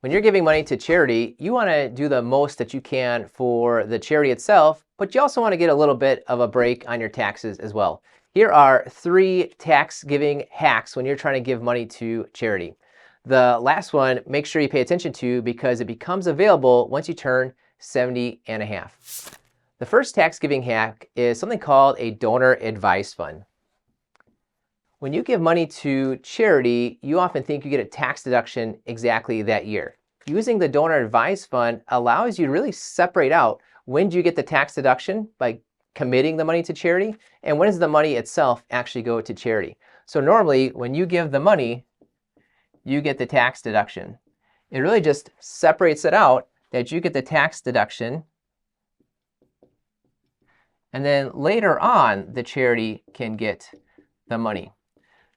When you're giving money to charity, you want to do the most that you can for the charity itself, but you also want to get a little bit of a break on your taxes as well. Here are 3 tax giving hacks when you're trying to give money to charity. The last one, make sure you pay attention to because it becomes available once you turn 70 and a half. The first tax giving hack is something called a donor advised fund. When you give money to charity, you often think you get a tax deduction exactly that year. Using the donor advised fund allows you to really separate out when do you get the tax deduction by committing the money to charity, and when does the money itself actually go to charity. So normally, when you give the money, you get the tax deduction. It really just separates it out that you get the tax deduction, and then later on, the charity can get the money.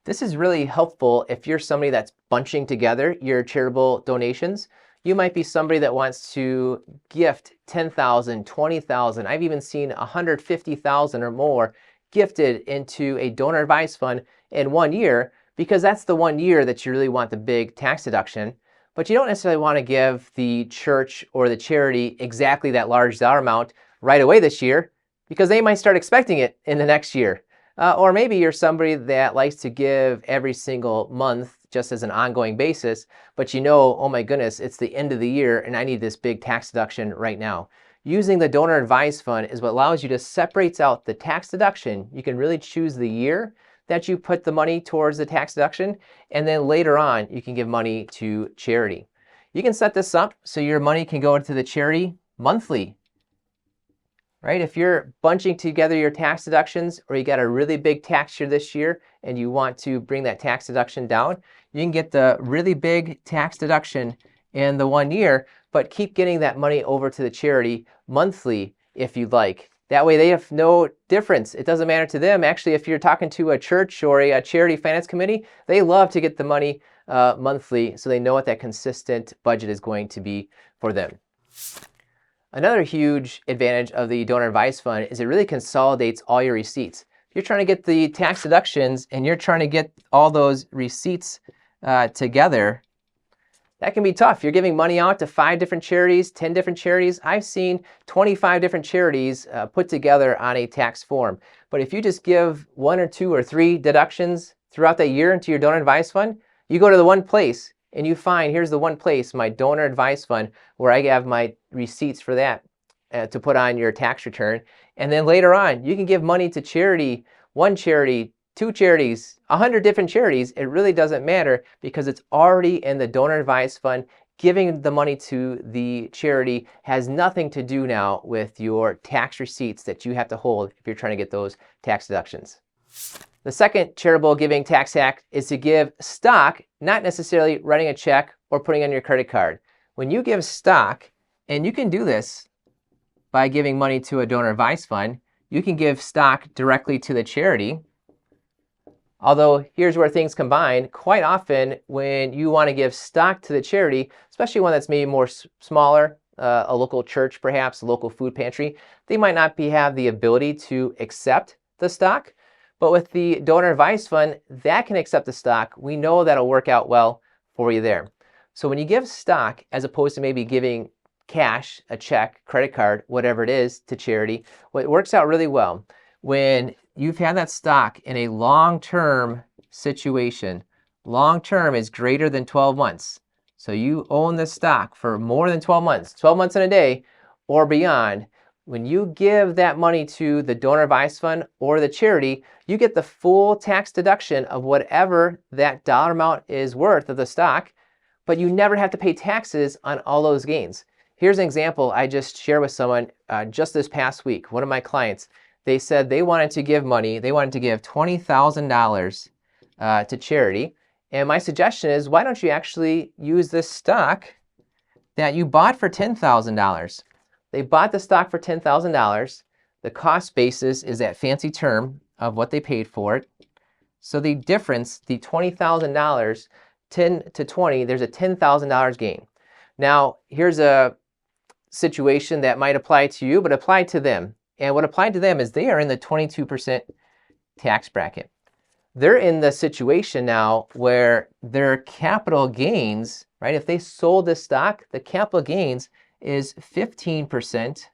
This is really helpful if you're somebody that's bunching together your charitable donations. You might be somebody that wants to gift $10,000, $20,000. I've even seen $150,000 or more gifted into a donor advised fund in 1 year because that's the 1 year that you really want the big tax deduction. But you don't necessarily want to give the church or the charity exactly that large dollar amount right away this year because they might start expecting it in the next year. Or maybe you're somebody that likes to give every single month just as an ongoing basis, but you know, oh my goodness, it's the end of the year and I need this big tax deduction right now. Using the donor advised fund is what allows you to separate out the tax deduction. You can really choose the year that you put the money towards the tax deduction, and then later on, you can give money to charity. You can set this up so your money can go into the charity monthly. Right? If you're bunching together your tax deductions or you got a really big tax year this year and you want to bring that tax deduction down, you can get the really big tax deduction in the 1 year, but keep getting that money over to the charity monthly if you'd like. That way they have no difference. It doesn't matter to them. Actually, if you're talking to a church or a charity finance committee, they love to get the money monthly so they know what that consistent budget is going to be for them. Another huge advantage of the donor advised fund is it really consolidates all your receipts. If you're trying to get the tax deductions and you're trying to get all those receipts together, that can be tough. You're giving money out to 5 different charities, 10 different charities. I've seen 25 different charities put together on a tax form. But if you just give 1 or 2 or 3 deductions throughout the year into your donor advised fund, you go to the one place and you find, here's the one place, my donor advised fund, where I have my receipts for that to put on your tax return. And then later on, you can give money to charity, 1 charity, 2 charities, 100 different charities. It really doesn't matter because it's already in the donor advised fund. Giving the money to the charity has nothing to do now with your tax receipts that you have to hold if you're trying to get those tax deductions. The second charitable giving tax hack is to give stock, not necessarily writing a check or putting on your credit card. When you give stock, and you can do this by giving money to a donor advised fund, you can give stock directly to the charity. Although here's where things combine. Quite often when you want to give stock to the charity, especially one that's maybe more smaller, a local church perhaps, a local food pantry, they might not have the ability to accept the stock. But with the donor advised fund, that can accept the stock. We know that'll work out well for you there. So when you give stock, as opposed to maybe giving cash, a check, credit card, whatever it is to charity, well, it works out really well. When you've had that stock in a long-term situation, long-term is greater than 12 months. So you own the stock for more than 12 months in a day or beyond. When you give that money to the donor advised fund or the charity, you get the full tax deduction of whatever that dollar amount is worth of the stock, but you never have to pay taxes on all those gains. Here's an example I just shared with someone just this past week. One of my clients, they said they wanted to give money. They wanted to give $20,000 to charity. And my suggestion is, why don't you actually use this stock that you bought for $10,000? They bought the stock for $10,000. The cost basis is that fancy term of what they paid for it. So the difference, the $20,000, 10 to 20, there's a $10,000 gain. Now, here's a situation that might apply to you, but apply to them. And what applied to them is they are in the 22% tax bracket. They're in the situation now where their capital gains right? If they sold this stock, the capital gains is 15%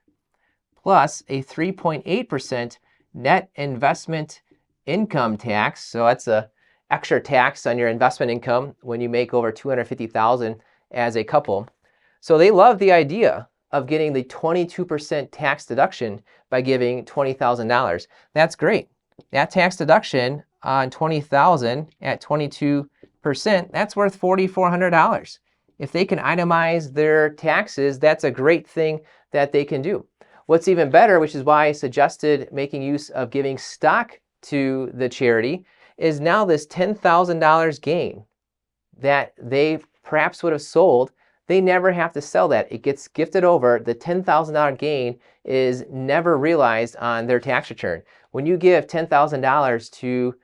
plus a 3.8% net investment income tax. So that's a extra tax on your investment income when you make over $250,000 as a couple. So they love the idea of getting the 22% tax deduction by giving $20,000. That's great. That tax deduction on $20,000 at 22%, that's worth $4,400. If they can itemize their taxes, that's a great thing that they can do. What's even better, which is why I suggested making use of giving stock to the charity, is now this $10,000 gain that they perhaps would have sold, they never have to sell that. It gets gifted over. The $10,000 gain is never realized on their tax return. When you give $10,000 to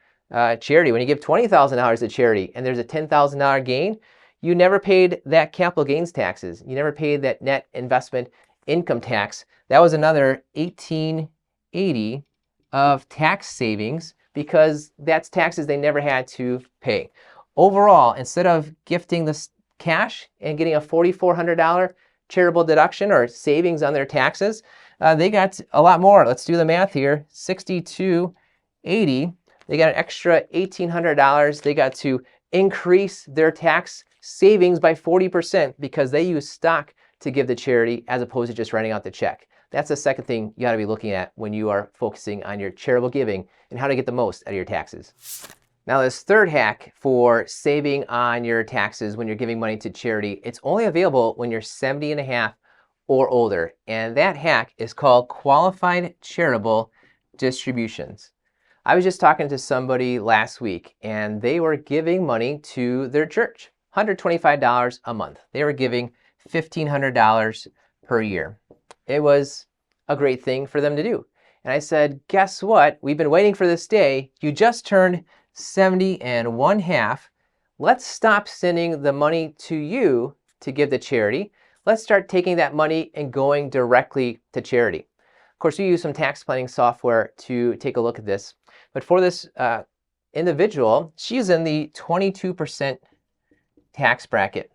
charity, when you give $20,000 to charity and there's a $10,000 gain, you never paid that capital gains taxes. You never paid that net investment income tax. That was another $1,880 of tax savings because that's taxes they never had to pay. Overall, instead of gifting this cash and getting a $4,400 charitable deduction or savings on their taxes, they got a lot more. Let's do the math here. $6,280. They got an extra $1,800. They got to increase their tax savings by 40% because they use stock to give the charity as opposed to just writing out the check. That's the second thing you got to be looking at when you are focusing on your charitable giving and how to get the most out of your taxes. Now, this third hack for saving on your taxes when you're giving money to charity, it's only available when you're 70 and a half or older. And that hack is called qualified charitable distributions. I was just talking to somebody last week and they were giving money to their church, $125 a month. They were giving $1,500 per year. It was a great thing for them to do. And I said, guess what? We've been waiting for this day. You just turned 70 and one half. Let's stop sending the money to you to give to charity. Let's start taking that money and going directly to charity. Of course, we use some tax planning software to take a look at this. But for this individual, she's in the 22% tax bracket.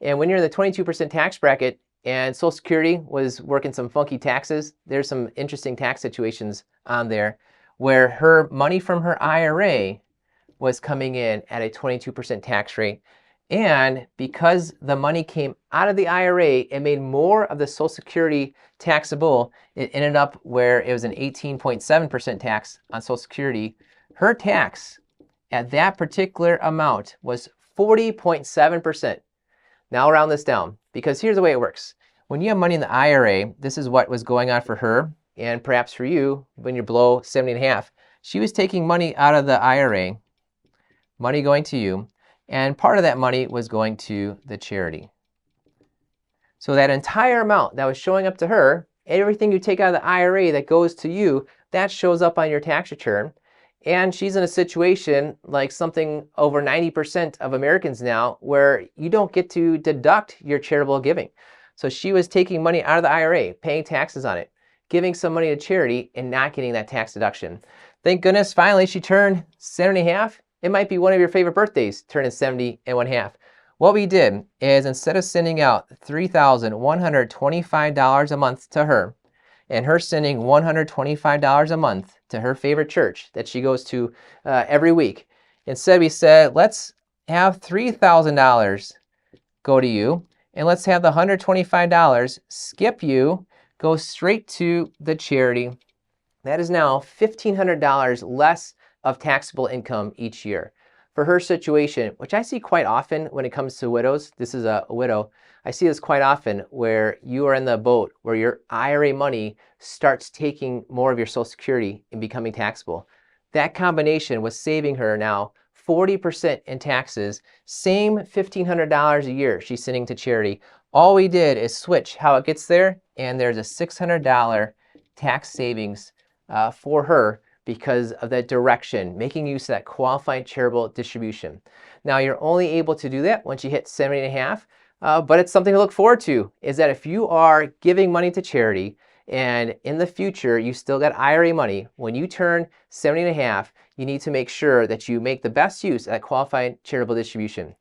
And when you're in the 22% tax bracket and Social Security was working some funky taxes, there's some interesting tax situations on there where her money from her IRA was coming in at a 22% tax rate. And because the money came out of the IRA, it made more of the Social Security taxable. It ended up where it was an 18.7% tax on Social Security. Her tax at that particular amount was 40.7%. Now round this down, because here's the way it works. When you have money in the IRA, this is what was going on for her, and perhaps for you, when you're below 70 and a half. She was taking money out of the IRA, money going to you, and part of that money was going to the charity. So that entire amount that was showing up to her, everything you take out of the IRA that goes to you, that shows up on your tax return. And she's in a situation like something over 90% of Americans now where you don't get to deduct your charitable giving. So she was taking money out of the IRA, paying taxes on it, giving some money to charity and not getting that tax deduction. Thank goodness finally she turned 70 and a half. It might be one of your favorite birthdays, turning 70 and one half. What we did is instead of sending out $3,125 a month to her, and her sending $125 a month to her favorite church that she goes to every week. Instead, we said, let's have $3,000 go to you, and let's have the $125 skip you, go straight to the charity. That is now $1,500 less of taxable income each year. For her situation, which I see quite often when it comes to widows, this is a widow, I see this quite often where you are in the boat where your IRA money starts taking more of your Social Security and becoming taxable. That combination was saving her now 40% in taxes, same $1,500 a year she's sending to charity. All we did is switch how it gets there, and there's a $600 tax savings for her because of that direction, making use of that qualified charitable distribution. Now, you're only able to do that once you hit 70 and a half. But it's something to look forward to, is that if you are giving money to charity and in the future you still got IRA money, when you turn 70 and a half, you need to make sure that you make the best use of that qualified charitable distribution.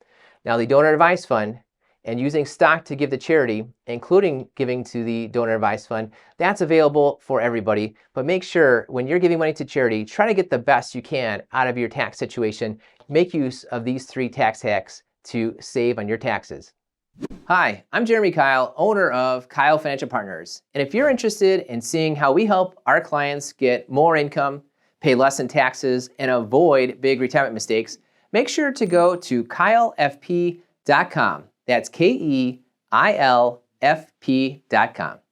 Now, the donor advised fund and using stock to give to charity, including giving to the donor advised fund, that's available for everybody. But make sure when you're giving money to charity, try to get the best you can out of your tax situation. Make use of these 3 tax hacks to save on your taxes. Hi, I'm Jeremy Keil, owner of Keil Financial Partners. And if you're interested in seeing how we help our clients get more income, pay less in taxes, and avoid big retirement mistakes, make sure to go to keilfp.com. That's KEILFP.com.